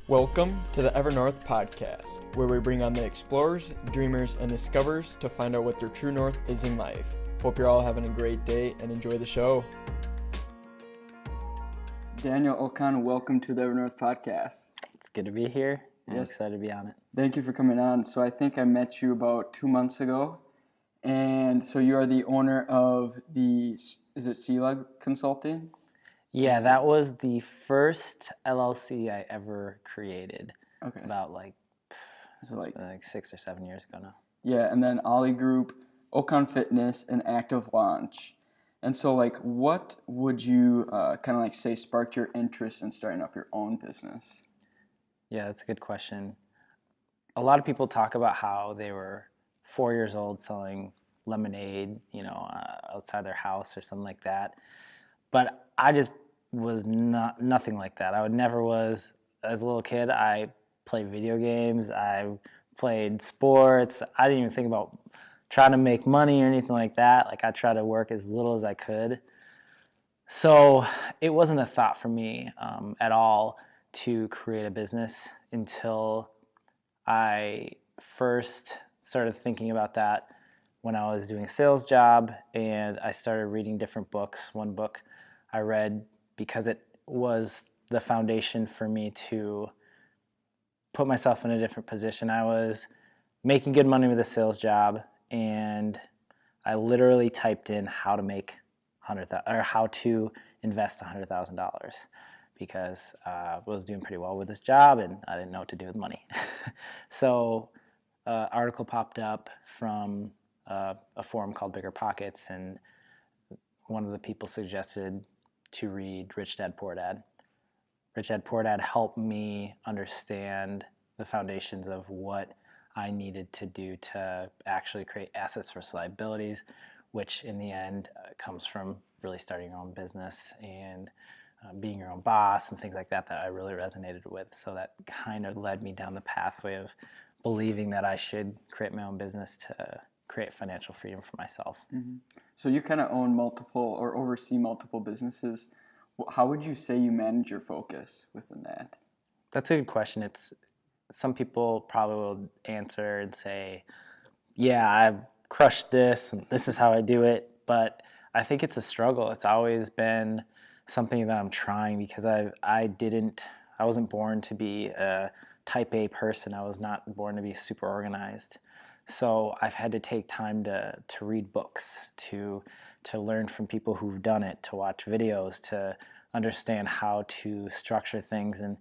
Welcome to the Ever North podcast, where we bring on the explorers, dreamers, and discoverers to find out what their true north is in life. Hope you're all having a great day and enjoy the show. Daniel Okon, welcome to the Ever North podcast. It's good to be here. I'm Yes. excited to be on it. Thank you for coming on. So I think I met you about 2 months ago, and so you are the owner of is it CLUG Consulting? Yeah, that was the first LLC I ever created. Okay. About So like 6 or 7 years ago now. Yeah, and then Ollie Group, Okon Fitness, and ActiveLaunch. And so what would you say sparked your interest in starting up your own business? Yeah, that's a good question. A lot of people talk about how they were 4 years old selling lemonade, outside their house or something like that. But I just was nothing like that. I never was. As a little kid, I played video games. I played sports. I didn't even think about trying to make money or anything like that. I tried to work as little as I could. So it wasn't a thought for me at all to create a business until I first started thinking about that when I was doing a sales job, and I started reading different books. One book I read because it was the foundation for me to put myself in a different position. I was making good money with a sales job, and I literally typed in how to make how to invest $100,000 because I was doing pretty well with this job and I didn't know what to do with money. So an article popped up from a forum called Bigger Pockets, and one of the people suggested to read Rich Dad Poor Dad. Rich Dad Poor Dad helped me understand the foundations of what I needed to do to actually create assets versus liabilities, which in the end comes from really starting your own business and being your own boss and things like that I really resonated with. So that kind of led me down the pathway of believing that I should create my own business to create financial freedom for myself. Mm-hmm. So you kind of own multiple or oversee multiple businesses. How would you say you manage your focus within that? That's a good question. Some people probably will answer and say, yeah, I've crushed this and this is how I do it. But I think it's a struggle. It's always been something that I'm trying because I wasn't born to be a type A person. I was not born to be super organized. So I've had to take time to read books, to learn from people who've done it, to watch videos, to understand how to structure things. And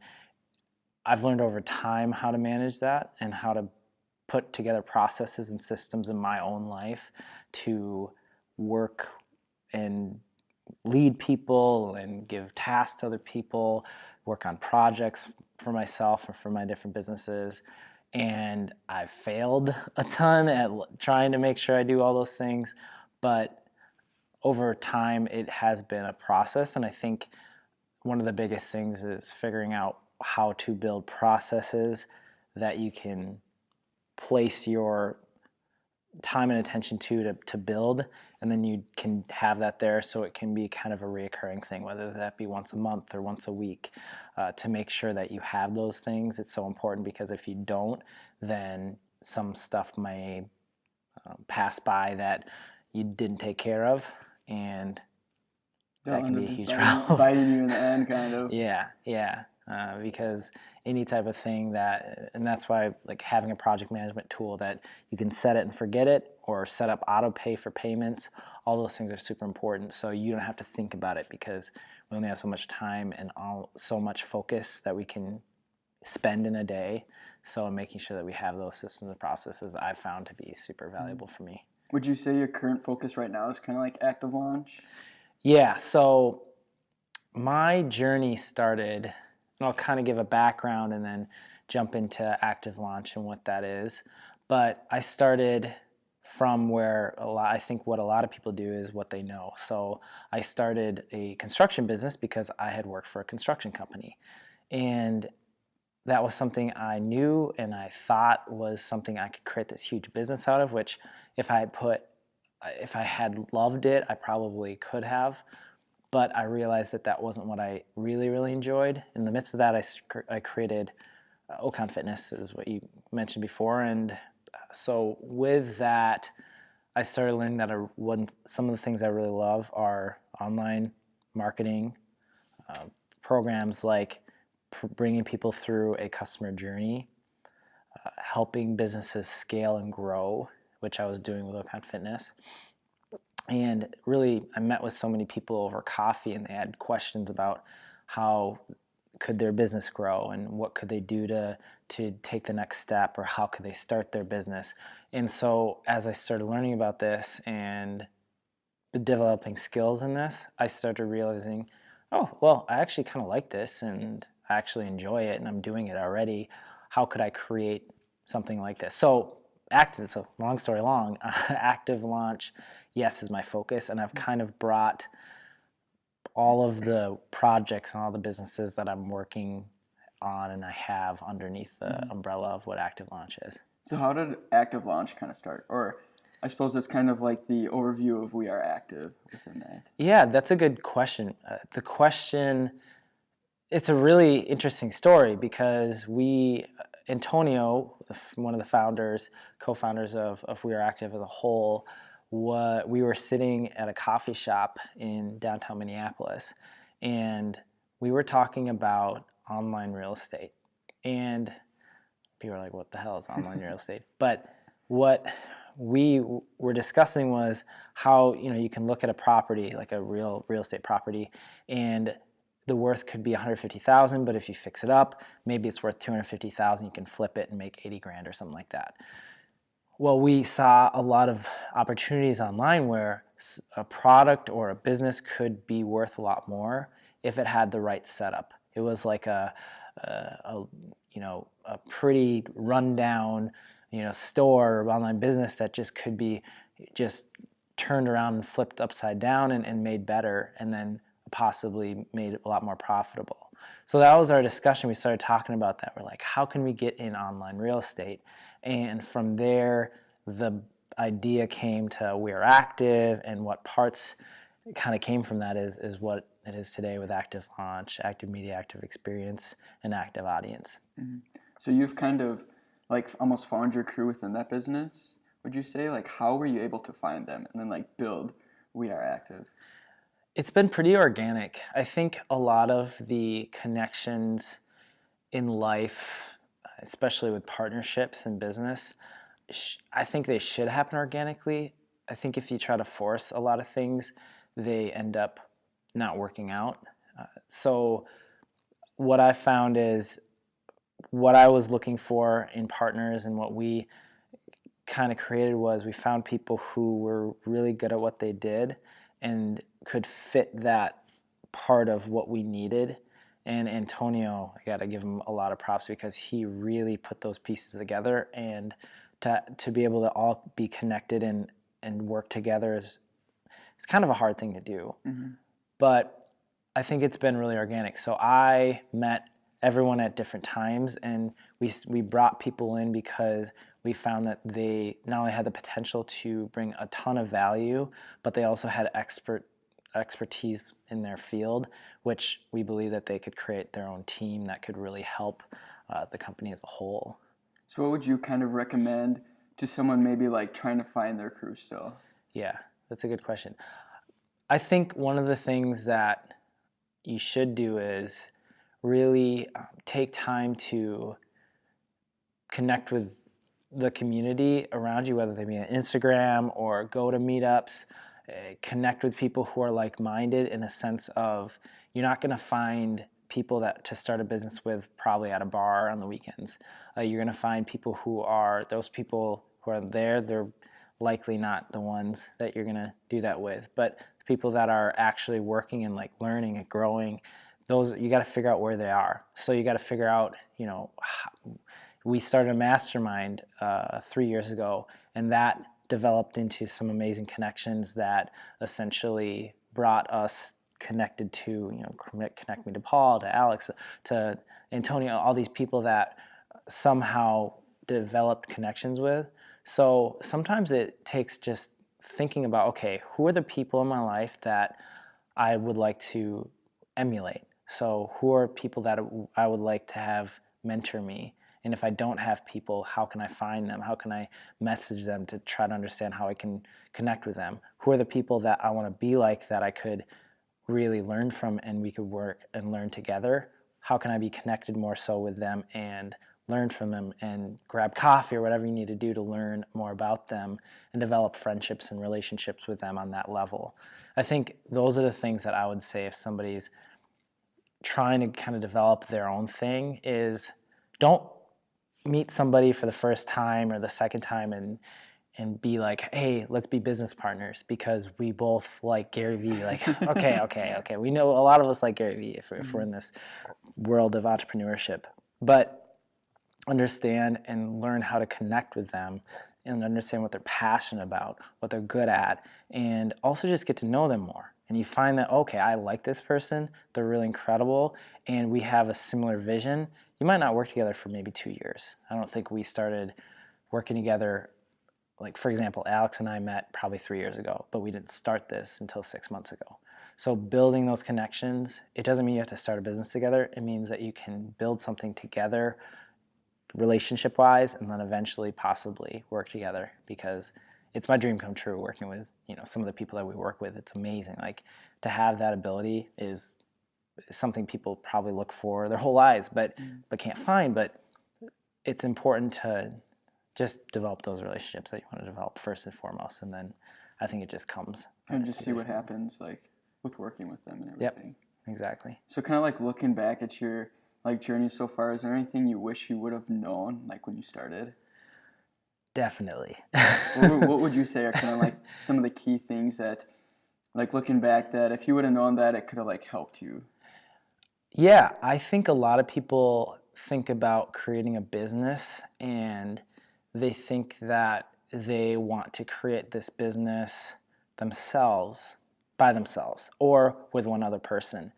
I've learned over time how to manage that and how to put together processes and systems in my own life to work and lead people and give tasks to other people, work on projects for myself or for my different businesses. And I've failed a ton at trying to make sure I do all those things, but over time it has been a process. And I think one of the biggest things is figuring out how to build processes that you can place your time and attention to build, and then you can have that there so it can be kind of a reoccurring thing, whether that be once a month or once a week, to make sure that you have those things. It's so important because if you don't, then some stuff may pass by that you didn't take care of, and that can be a huge problem. Biting you in the end, kind of. Yeah. Because any type of thing and that's why having a project management tool that you can set it and forget it, or set up auto pay for payments, all those things are super important. So you don't have to think about it because we only have so much time and so much focus that we can spend in a day. So making sure that we have those systems and processes I've found to be super valuable for me. Would you say your current focus right now is kind of like ActiveLaunch? Yeah, so my journey started, and I'll kind of give a background and then jump into ActiveLaunch and what that is. But I started from where I think what a lot of people do is what they know. So I started a construction business because I had worked for a construction company. And that was something I knew and I thought was something I could create this huge business out of, which if I had loved it, I probably could have. But I realized that wasn't what I really, really enjoyed. In the midst of that, I created Okon Fitness is what you mentioned before, and so with that, I started learning that some of the things I really love are online marketing, programs like bringing people through a customer journey, helping businesses scale and grow, which I was doing with Okon Fitness. And really, I met with so many people over coffee, and they had questions about how could their business grow and what could they do to take the next step, or how could they start their business. And so as I started learning about this and developing skills in this, I started realizing, oh, well, I actually kind of like this and I actually enjoy it and I'm doing it already. How could I create something like this? So long story long, ActiveLaunch, yes, is my focus, and I've kind of brought all of the projects and all the businesses that I'm working on and I have underneath the umbrella of what ActiveLaunch is. So how did ActiveLaunch kind of start? Or I suppose it's kind of like the overview of We Are Active within that. Yeah, that's a good question. It's a really interesting story because Antonio, one of the co-founders of We Are Active as a whole, we were sitting at a coffee shop in downtown Minneapolis, and we were talking about online real estate. And people were like, what the hell is online real estate? But what we were discussing was how you can look at a property, like a real estate property, and the worth could be $150,000, but if you fix it up, maybe it's worth $250,000. You can flip it and make 80 grand or something like that. Well, we saw a lot of opportunities online where a product or a business could be worth a lot more if it had the right setup. It was like a pretty rundown store or online business that just could be just turned around and flipped upside down and made better, and then possibly made a lot more profitable. So that was our discussion. We started talking about that. We're like, how can we get in online real estate? And from there, the idea came to We Are Active, and what parts kind of came from that is what it is today with ActiveLaunch, Active Media, Active Experience, and Active Audience. Mm-hmm. So you've kind of like almost found your crew within that business, would you say? Like, how were you able to find them and then like build We Are Active? It's been pretty organic. I think a lot of the connections in life, especially with partnerships and business, I think they should happen organically. I think if you try to force a lot of things, they end up not working out. So what I found is what I was looking for in partners, and what we kind of created was we found people who were really good at what they did and could fit that part of what we needed. And Antonio, I got to give him a lot of props because he really put those pieces together, and to be able to all be connected and work together it's kind of a hard thing to do. Mm-hmm. But I think it's been really organic. So I met everyone at different times, and we brought people in because we found that they not only had the potential to bring a ton of value, but they also had expertise in their field, which we believe that they could create their own team that could really help the company as a whole. So what would you kind of recommend to someone maybe like trying to find their crew still? Yeah, that's a good question. I think one of the things that you should do is really take time to connect with the community around you, whether they be on Instagram or go to meetups, connect with people who are like-minded, in a sense of you're not going to find people to start a business with probably at a bar on the weekends. You're going to find people who are there, they're likely not the ones that you're going to do that with, but the people that are actually working and like learning and growing, those you got to figure out where they are. So you got to figure out, we started a mastermind 3 years ago, and that developed into some amazing connections that essentially brought us connected to, connect me to Paul, to Alex, to Antonio, all these people that somehow developed connections with. So sometimes it takes just thinking about, okay, who are the people in my life that I would like to emulate? So who are people that I would like to have mentor me? And if I don't have people, how can I find them? How can I message them to try to understand how I can connect with them? Who are the people that I want to be like that I could really learn from and we could work and learn together? How can I be connected more so with them and learn from them and grab coffee or whatever you need to do to learn more about them and develop friendships and relationships with them on that level? I think those are the things that I would say if somebody's trying to kind of develop their own thing is don't meet somebody for the first time or the second time and be like, hey, let's be business partners because we both like Gary Vee. Like, okay. We know a lot of us like Gary Vee if we're in this world of entrepreneurship. But understand and learn how to connect with them and understand what they're passionate about, what they're good at, and also just get to know them more. And you find that, okay, I like this person, they're really incredible, and we have a similar vision. You might not work together for maybe 2 years. I don't think we started working together, like for example, Alex and I met probably 3 years ago, but we didn't start this until 6 months ago. So building those connections, it doesn't mean you have to start a business together. It means that you can build something together relationship-wise and then eventually possibly work together, because it's my dream come true working with some of the people that we work with. It's amazing. Like, to have that ability is something people probably look for their whole lives but can't find. But it's important to just develop those relationships that you want to develop first and foremost, and then I think it just comes. And just see what happens, like, with working with them and everything. Yep, exactly. So kind of like looking back at your journey so far, is there anything you wish you would have known like when you started? Definitely. What would you say are kind of like some of the key things that, like looking back, that if you would have known that, it could have like helped you? Yeah, I think a lot of people think about creating a business and they think that they want to create this business themselves, by themselves, or with one other person.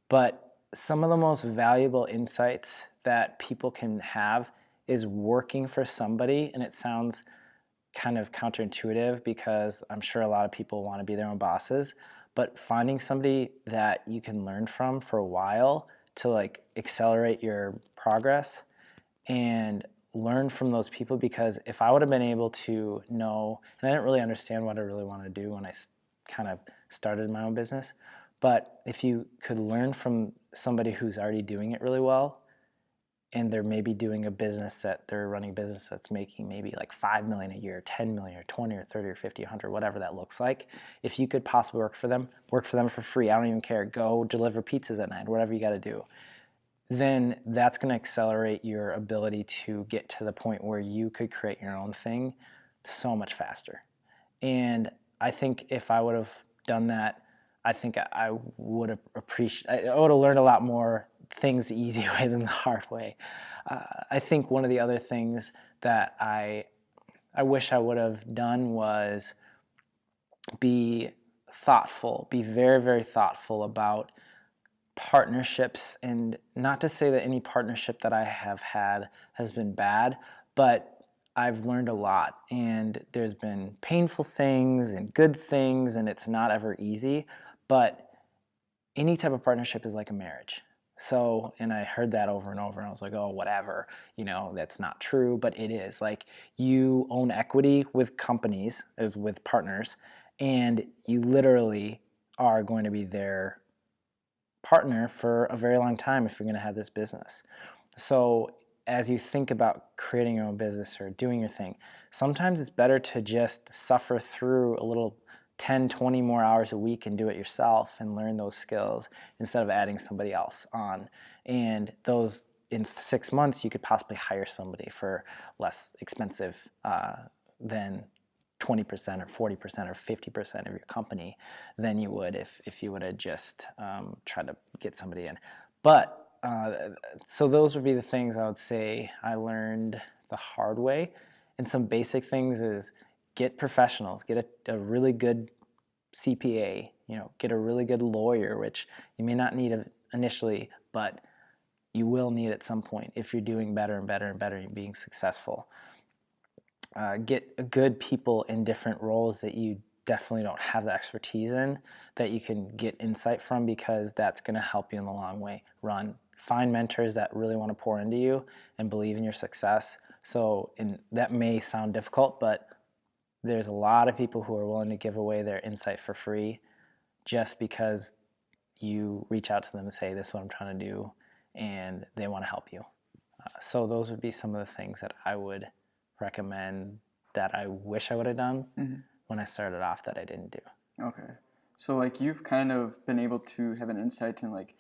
But some of the most valuable insights that people can have is working for somebody. And it sounds kind of counterintuitive because I'm sure a lot of people want to be their own bosses, but finding somebody that you can learn from for a while to like accelerate your progress and learn from those people. Because if I would have been able to know, and I didn't really understand what I really wanted to do when I kind of started my own business, but if you could learn from somebody who's already doing it really well, and they're maybe doing a business that they're running a business that's making maybe like 5 million a year, 10 million or 20 or 30 or 50, 100, whatever that looks like. If you could possibly work for them for free. I don't even care. Go deliver pizzas at night, whatever you got to do. Then that's going to accelerate your ability to get to the point where you could create your own thing so much faster. And I think if I would have done that, I think I would have learned a lot more things the easy way than the hard way. I think one of the other things that I wish I would have done was be thoughtful, be very, very thoughtful about partnerships. And not to say that any partnership that I have had has been bad, but I've learned a lot, and there's been painful things and good things, and it's not ever easy. But any type of partnership is like a marriage. So, and I heard that over and over, and I was like, oh, whatever, that's not true, but it is. Like, you own equity with companies, with partners, and you literally are going to be their partner for a very long time if you're going to have this business. So as you think about creating your own business or doing your thing, sometimes it's better to just suffer through a little 10, 20 more hours a week and do it yourself and learn those skills instead of adding somebody else on. And those, in 6 months, you could possibly hire somebody for less expensive than 20% or 40% or 50% of your company than you would if you would have just tried to get somebody in. But so those would be the things I would say I learned the hard way. And some basic things is get professionals, get a really good CPA, get a really good lawyer, which you may not need initially, but you will need at some point if you're doing better and better and better and being successful. Get good people in different roles that you definitely don't have the expertise in, that you can get insight from, because that's going to help you in the long run find mentors that really want to pour into you and believe in your success. So that may sound difficult, but there's a lot of people who are willing to give away their insight for free just because you reach out to them and say, this is what I'm trying to do, and they want to help you. So those would be some of the things that I would recommend that I wish I would have done when I started off that I didn't do. Okay. So like you've kind of been able to have an insight in like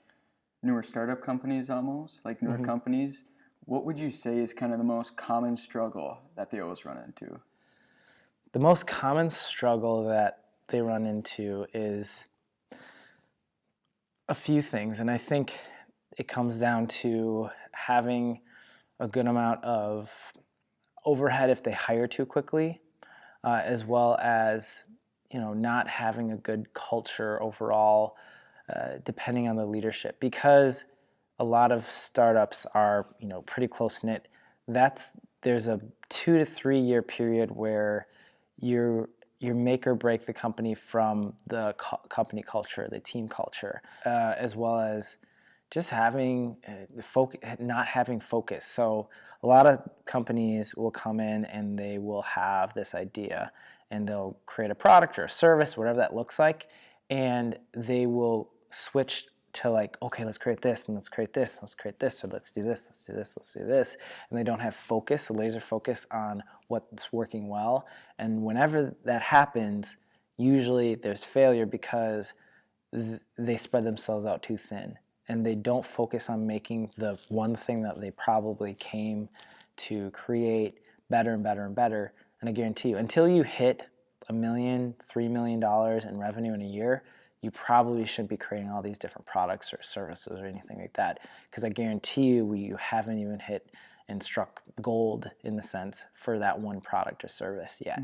newer startup companies almost, like newer companies. What would you say is kind of the most common struggle that they always run into? The most common struggle that they run into is a few things, and I think it comes down to having a good amount of overhead if they hire too quickly, as well as not having a good culture overall, depending on the leadership. Because a lot of startups are pretty close knit. There's a 2 to 3 year period where you make or break the company from the company culture, the team culture, as well as just having not having focus. So a lot of companies will come in and they will have this idea and they'll create a product or a service, whatever that looks like, and they will switch to like, okay, let's create this, and let's create this, let's create this, so let's do this, let's do this, let's do this, and they don't have focus, laser focus on what's working well. And whenever that happens, usually there's failure because they spread themselves out too thin, and they don't focus on making the one thing that they probably came to create better and better and better. And I guarantee you, until you hit $1 million, $3 million in revenue in a year, you probably shouldn't be creating all these different products or services or anything like that, because I guarantee you haven't even hit and struck gold in the sense for that one product or service yet.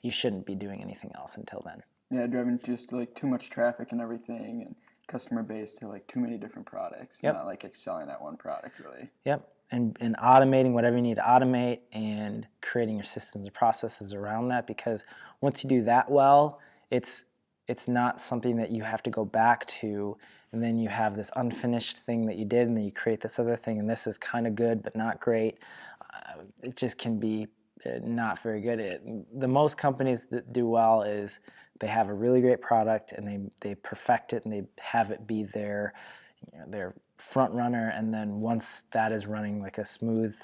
You shouldn't be doing anything else until then. Yeah, driving just like too much traffic and everything, and customer base to like too many different products, not like excelling at one product really. Yep. And automating whatever you need to automate and creating your systems and processes around that, because once you do that well, it's not something that you have to go back to, and then you have this unfinished thing that you did, and then you create this other thing, and this is kind of good but not great. It just can be not very good. The most companies that do well is they have a really great product and they perfect it and they have it be their front runner, and then once that is running like a smooth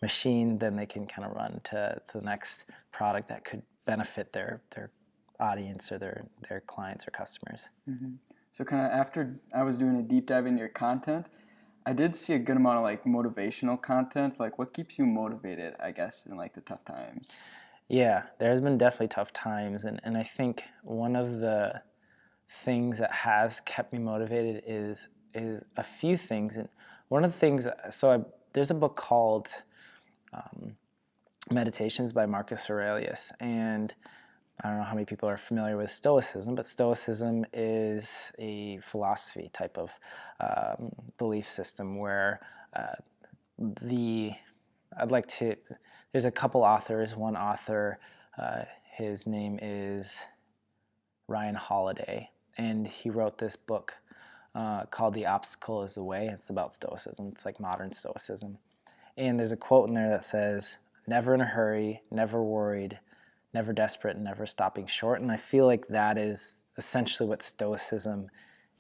machine, then they can kind of run to the next product that could benefit their audience or their clients or customers. So kind of after I was doing a deep dive into your content, I did see a good amount of like motivational content. Like what keeps you motivated, I guess, in like the tough times? Yeah, there's been definitely tough times, and I think one of the things that has kept me motivated is a few things. And one of the things, there's a book called Meditations by Marcus Aurelius, and I don't know how many people are familiar with Stoicism, but Stoicism is a philosophy type of belief system where there's a couple authors. One author, his name is Ryan Holiday, and he wrote this book called The Obstacle is the Way. It's about Stoicism. It's like modern Stoicism. And there's a quote in there that says, never in a hurry, never worried, never desperate, and never stopping short. And I feel like that is essentially what Stoicism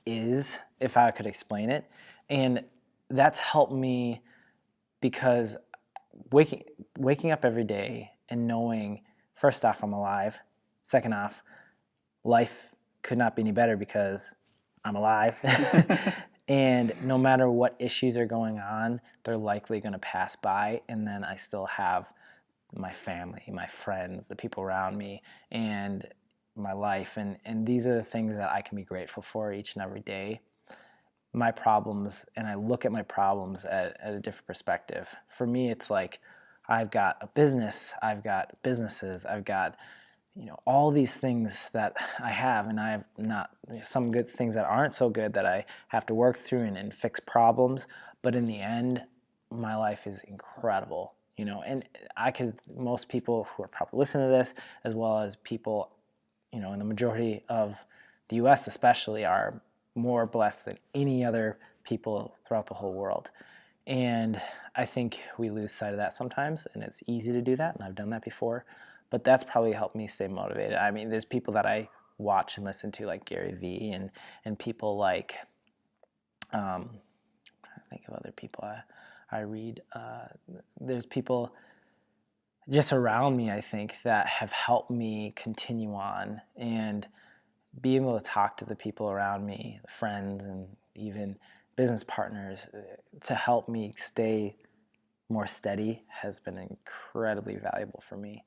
is, if I could explain it. And that's helped me because waking up every day and knowing, first off, I'm alive. Second off, life could not be any better because I'm alive. And no matter what issues are going on, they're likely going to pass by, and then I still have my family, my friends, the people around me, and my life. And these are the things that I can be grateful for each and every day. My problems, and I look at my problems at a different perspective. For me, it's like I've got a business, I've got businesses, I've got all these things that I have, and I have not some good things that aren't so good that I have to work through and fix problems. But in the end, my life is incredible, and most people who are probably listening to this, as well as people, in the majority of the U.S. especially, are more blessed than any other people throughout the whole world. And I think we lose sight of that sometimes, and it's easy to do that, and I've done that before. But that's probably helped me stay motivated. I mean, there's people that I watch and listen to, like Gary Vee, and people like, I think of other people I read. There's people just around me, I think, that have helped me continue on and be able to talk to the people around me, friends, and even business partners, to help me stay more steady has been incredibly valuable for me.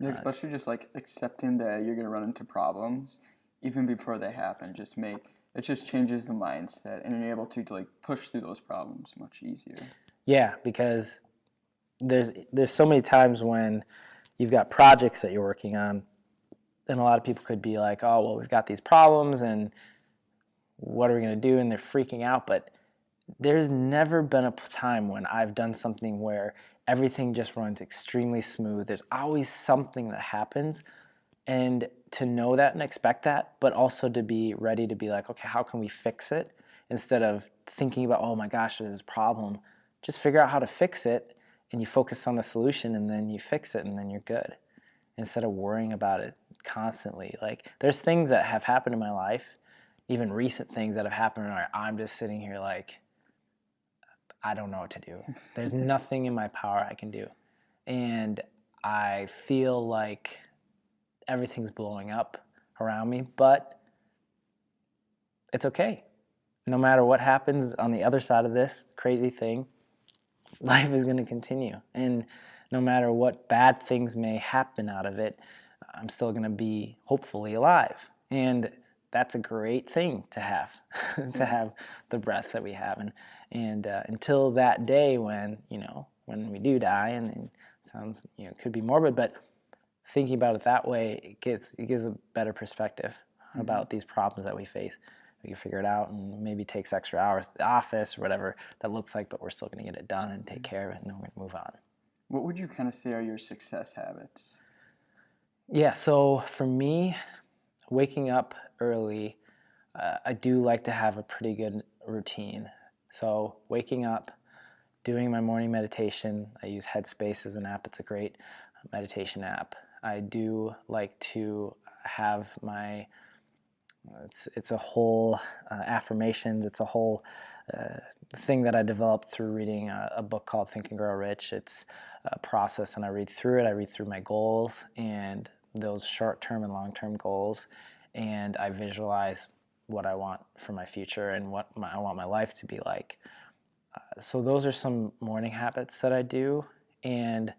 Yeah, especially just like accepting that you're gonna run into problems even before they happen. It just changes the mindset, and you're able to like push through those problems much easier. Yeah, because there's so many times when you've got projects that you're working on, and a lot of people could be like, oh, well, we've got these problems, and what are we going to do? And they're freaking out. But there's never been a time when I've done something where everything just runs extremely smooth. There's always something that happens. And to know that and expect that, but also to be ready to be like, okay, how can we fix it? Instead of thinking about, oh my gosh, there's this problem, just figure out how to fix it, and you focus on the solution, and then you fix it, and then you're good. Instead of worrying about it constantly. Like, there's things that have happened in my life, even recent things that have happened where I'm just sitting here like, I don't know what to do. There's nothing in my power I can do. And I feel like everything's blowing up around me, but it's okay. No matter what happens on the other side of this crazy thing, life is going to continue. And no matter what bad things may happen out of it, I'm still going to be hopefully alive. And that's a great thing to have, to have the breath that we have. And until that day when, when we do die, and it sounds, it could be morbid, but thinking about it that way, it gives a better perspective about these problems that we face. We can figure it out, and maybe takes extra hours at the office or whatever that looks like, but we're still going to get it done and take care of it, and then we're going to move on. What would you kind of say are your success habits? Yeah, so for me, waking up early, I do like to have a pretty good routine. So waking up, doing my morning meditation. I use Headspace as an app. It's a great meditation app. I do like to have my, it's a whole affirmations. It's a whole thing that I developed through reading a book called Think and Grow Rich. It's a process, and I read through it. I read through my goals and those short-term and long-term goals, and I visualize what I want for my future and what I want my life to be like. So those are some morning habits that I do. And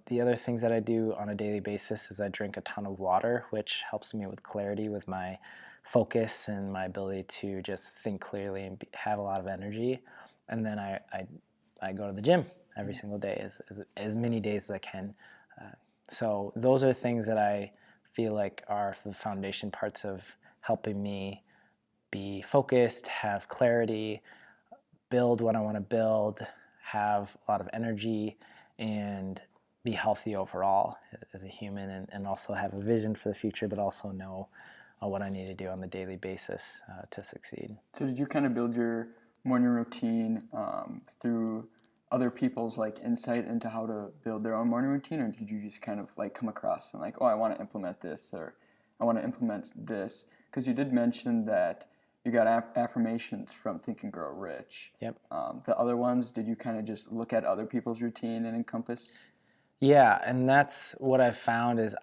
the other things that I do on a daily basis is I drink a ton of water, which helps me with clarity, with my focus and my ability to just think clearly and have a lot of energy. And then I go to the gym every single day, as many days as I can. So those are things that I feel like are the foundation parts of helping me be focused, have clarity, build what I want to build, have a lot of energy, and be healthy overall as a human, and also have a vision for the future, but also know what I need to do on the daily basis to succeed. So did you kind of build your morning routine through other people's like insight into how to build their own morning routine, or did you just kind of like come across and like, oh, I want to implement this, or I want to implement this? Because you did mention that you got affirmations from Think and Grow Rich. Yep. The other ones, did you kind of just look at other people's routine and encompass? Yeah, and that's what I've found is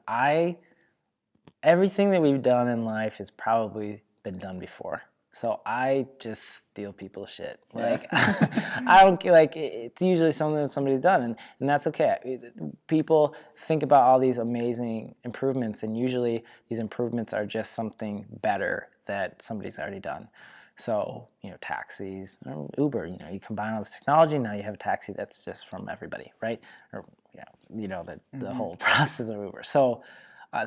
everything that we've done in life has probably been done before. So I just steal people's shit. Like, I don't like, it's usually something that somebody's done, and that's okay. People think about all these amazing improvements, and usually these improvements are just something better that somebody's already done. So, taxis, Uber, you combine all this technology, now you have a taxi that's just from everybody, right? Or, the whole process of Uber. So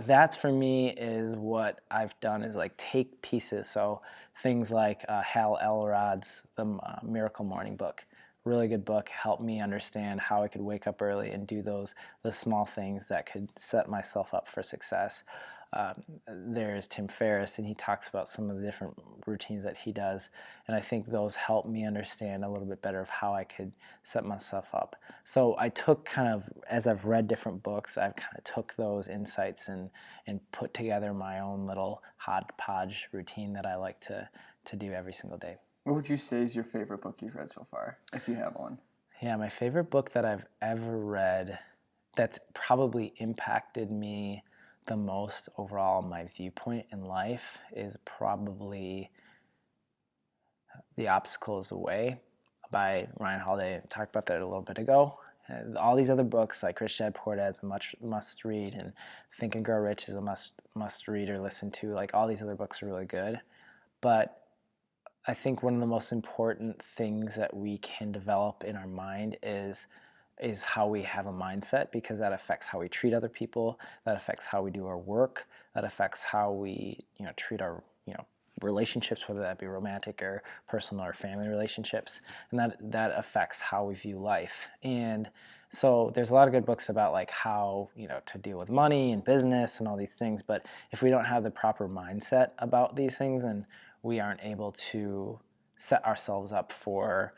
that's for me is what I've done is like take pieces. So things like Hal Elrod's The Miracle Morning book, really good book, helped me understand how I could wake up early and do the small things that could set myself up for success. there's Tim Ferriss, and he talks about some of the different routines that he does, and I think those help me understand a little bit better of how I could set myself up. So I took kind of, as I've read different books, I've kind of took those insights and put together my own little hodgepodge routine that I like to do every single day. What would you say is your favorite book you've read so far, if you have one? Yeah, my favorite book that I've ever read that's probably impacted me the most overall, my viewpoint in life, is probably The Obstacle is the Way by Ryan Holiday. I talked about that a little bit ago. All these other books like Rich Dad Poor Dad is a must read, and Think and Grow Rich is a must read or listen to. Like, all these other books are really good, but I think one of the most important things that we can develop in our mind is how we have a mindset, because that affects how we treat other people, that affects how we do our work, that affects how we treat our relationships, whether that be romantic or personal or family relationships, and that affects how we view life. And so there's a lot of good books about like how to deal with money and business and all these things, but if we don't have the proper mindset about these things, then we aren't able to set ourselves up for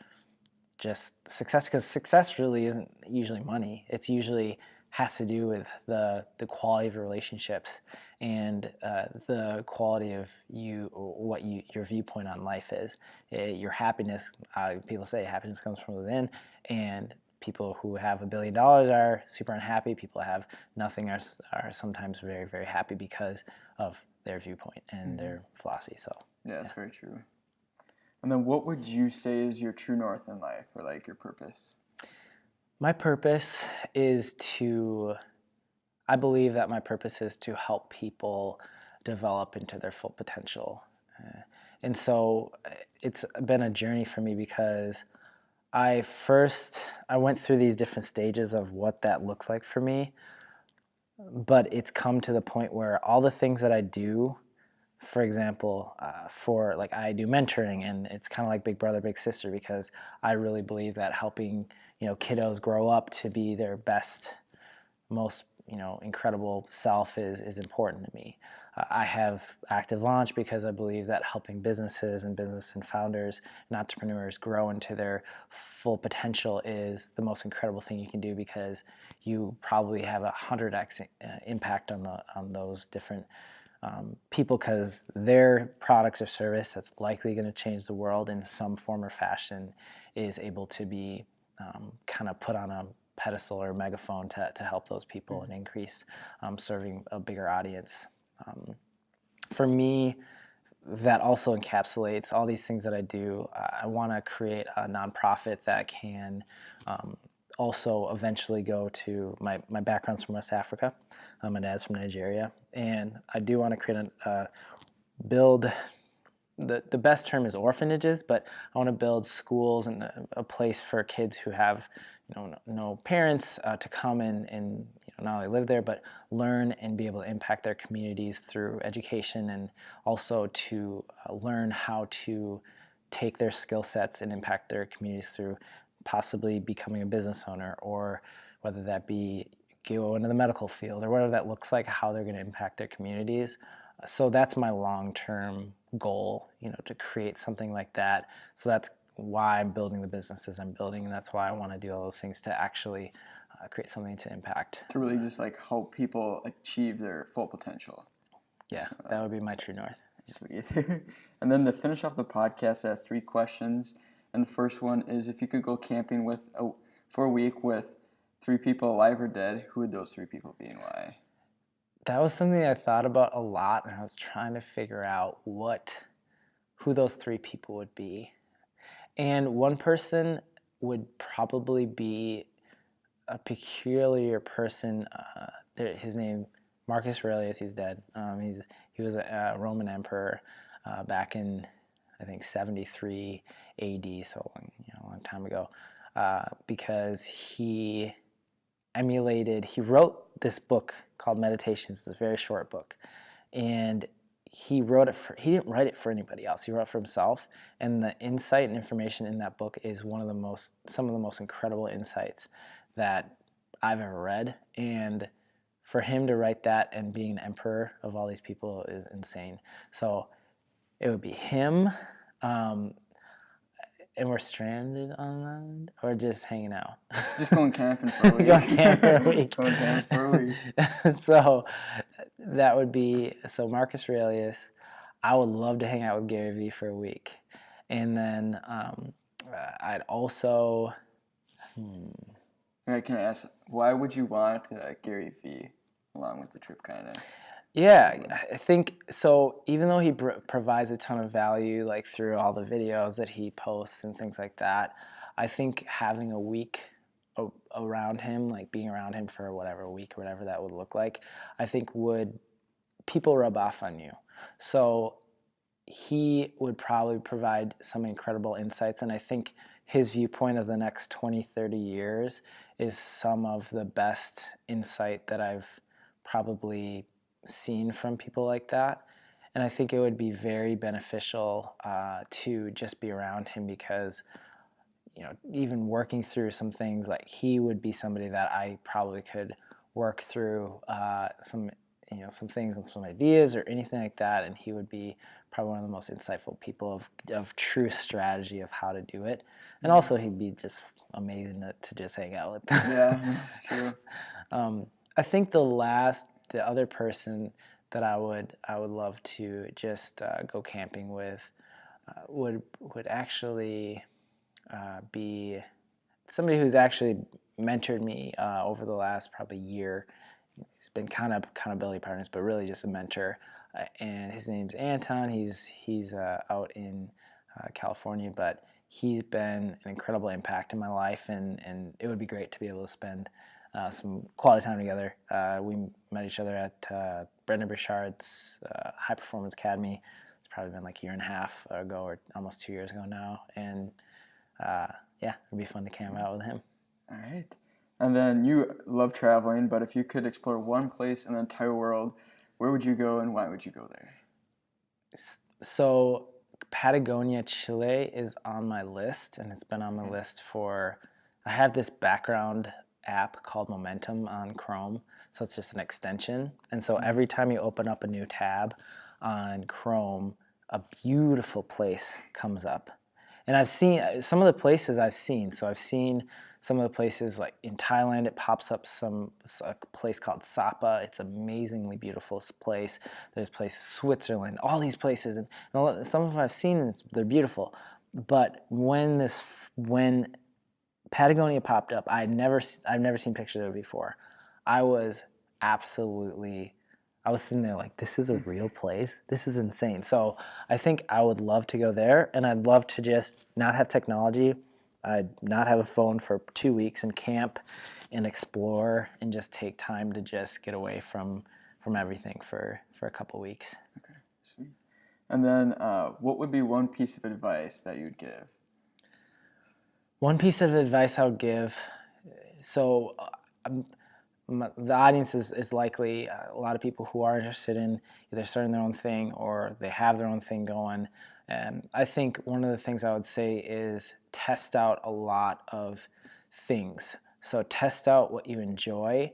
just success, because success really isn't usually money. It's usually has to do with the quality of your relationships and the quality of your viewpoint on life is. Your happiness, people say happiness comes from within, and people who have $1 billion are super unhappy. People who have nothing are sometimes very, very happy because of their viewpoint and their philosophy. So yeah, that's very true. And then what would you say is your true north in life, or like your purpose? My purpose is I believe that my purpose is to help people develop into their full potential. And so it's been a journey for me, because I went through these different stages of what that looked like for me, but it's come to the point where all the things that I do, for example, I do mentoring, and it's kind of like big brother, big sister, because I really believe that helping kiddos grow up to be their best, most incredible self is important to me. I have ActiveLaunch because I believe that helping businesses and founders and entrepreneurs grow into their full potential is the most incredible thing you can do, because you probably have 100x impact on those different people, because their product or service that's likely going to change the world in some form or fashion is able to be kind of put on a pedestal or megaphone to help those people and increase serving a bigger audience. For me, that also encapsulates all these things that I do. I want to create a nonprofit that can also eventually go to my background's from West Africa. My dad's from Nigeria, and I do want to build. The best term is orphanages, but I want to build schools and a place for kids who have no parents to come and not only live there but learn and be able to impact their communities through education, and also to learn how to take their skill sets and impact their communities through possibly becoming a business owner, or whether that be go into the medical field, or whatever that looks like, how they're going to impact their communities. So that's my long-term goal, to create something like that. So that's why I'm building the businesses I'm building, and that's why I want to do all those things, to actually create something to impact. To really just like help people achieve their full potential. Yeah, so, that would be my true north. Sweet. And then to finish off the podcast, I asked 3 questions. And the first one is, if you could go camping for a week with 3 people alive or dead, who would those 3 people be and why? That was something I thought about a lot, and I was trying to figure out who those 3 people would be. And one person would probably be a peculiar person. His name, Marcus Aurelius. He's dead. He was a Roman emperor back in, I think, 73 AD, so a long time ago, because he wrote this book called Meditations. It's a very short book, and he didn't write it for anybody else. He wrote it for himself, and the insight and information in that book is some of the most incredible insights that I've ever read. And for him to write that and being an emperor of all these people is insane. So it would be him, and we're stranded on land or just hanging out. Just going camping for a week. Going camping for a week. Going camping for a week. So that would be Marcus Aurelius. I would love to hang out with Gary Vee for a week, and then I'd also. Can I ask, why would you want Gary Vee along with the trip, kind of? Yeah, I think so. Even though he provides a ton of value, like through all the videos that he posts and things like that, I think having a week around him, like being around him for whatever, a week or whatever that would look like, I think would people rub off on you. So he would probably provide some incredible insights, and I think his viewpoint of the next 20, 30 years is some of the best insight that I've probably seen from people like that. And I think it would be very beneficial to just be around him because, you know, even working through some things, like he would be somebody that I probably could work through some things and some ideas or anything like that, and he would be probably one of the most insightful people of true strategy of how to do it. And also he'd be just amazing to just hang out with. Yeah, that's true. I think the other person that I would love to just go camping with would actually be somebody who's actually mentored me over the last probably year. He's been kind of accountability partners, but really just a mentor. And his name's Anton. He's out in California, but he's been an incredible impact in my life, and it would be great to be able to spend some quality time together. We met each other at Brendan Burchard's High Performance Academy. It's probably been like a year and a half ago, or almost 2 years ago now, and yeah, it'd be fun to camp out with him. All right. And then you love traveling, but if you could explore one place in the entire world, where would you go and why would you go there? So Patagonia, Chile is on my list, and it's been on my list for, I have this background app called Momentum on Chrome, so it's just an extension. And so every time you open up a new tab on Chrome, a beautiful place comes up. And I've seen some of the places I've seen. So I've seen some of the places like in Thailand, it pops up a place called Sapa. It's an amazingly beautiful place. There's places, Switzerland, all these places. And some of them I've seen, and they're beautiful. But when Patagonia popped up, I've never seen pictures of it before. I was sitting there like, this is a real place? This is insane. So I think I would love to go there, and I'd love to just not have technology. I'd not have a phone for 2 weeks and camp and explore and just take time to just get away from everything for a couple weeks. Okay, sweet. And then what would be one piece of advice that you'd give? One piece of advice I would give, so the audience is likely a lot of people who are interested in either starting their own thing or they have their own thing going. And I think one of the things I would say is test out a lot of things. So test out what you enjoy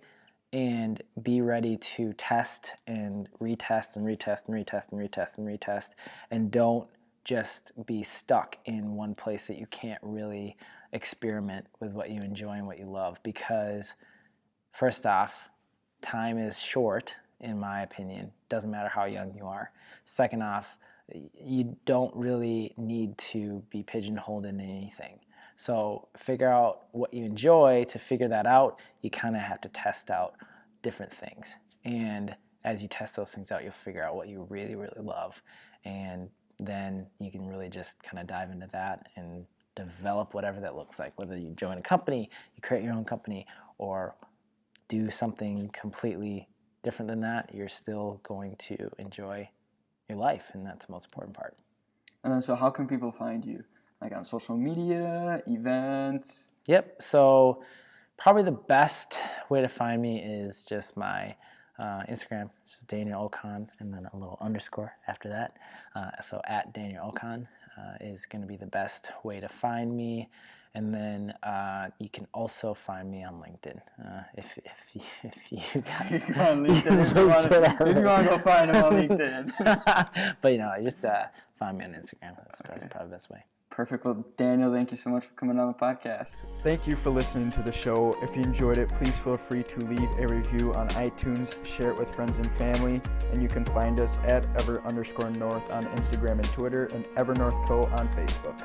and be ready to test and retest and retest and retest and retest and retest, and don't just be stuck in one place that you can't really experiment with what you enjoy and what you love. Because first off, time is short, in my opinion. Doesn't matter how young you are. Second off, you don't really need to be pigeonholed in anything. So figure out what you enjoy. To figure that out, you kind of have to test out different things. And as you test those things out, you'll figure out what you really, really love. And then you can really just kind of dive into that and develop whatever that looks like. Whether you join a company, you create your own company, or do something completely different than that, you're still going to enjoy your life, and that's the most important part. And then, so how can people find you? Like on social media, events? Yep, so probably the best way to find me is just my Instagram. It's just Daniel Okon, and then a little underscore after that. So at Daniel Okon is going to be the best way to find me. And then you can also find me on LinkedIn. If you guys On LinkedIn, if you want to go find him on LinkedIn. But just find me on Instagram. That's probably the best way. Perfect. Well, Daniel, thank you so much for coming on the podcast. Thank you for listening to the show. If you enjoyed it, please feel free to leave a review on iTunes, share it with friends and family, and you can find us at ever_north on Instagram and Twitter, and EverNorthCo on Facebook.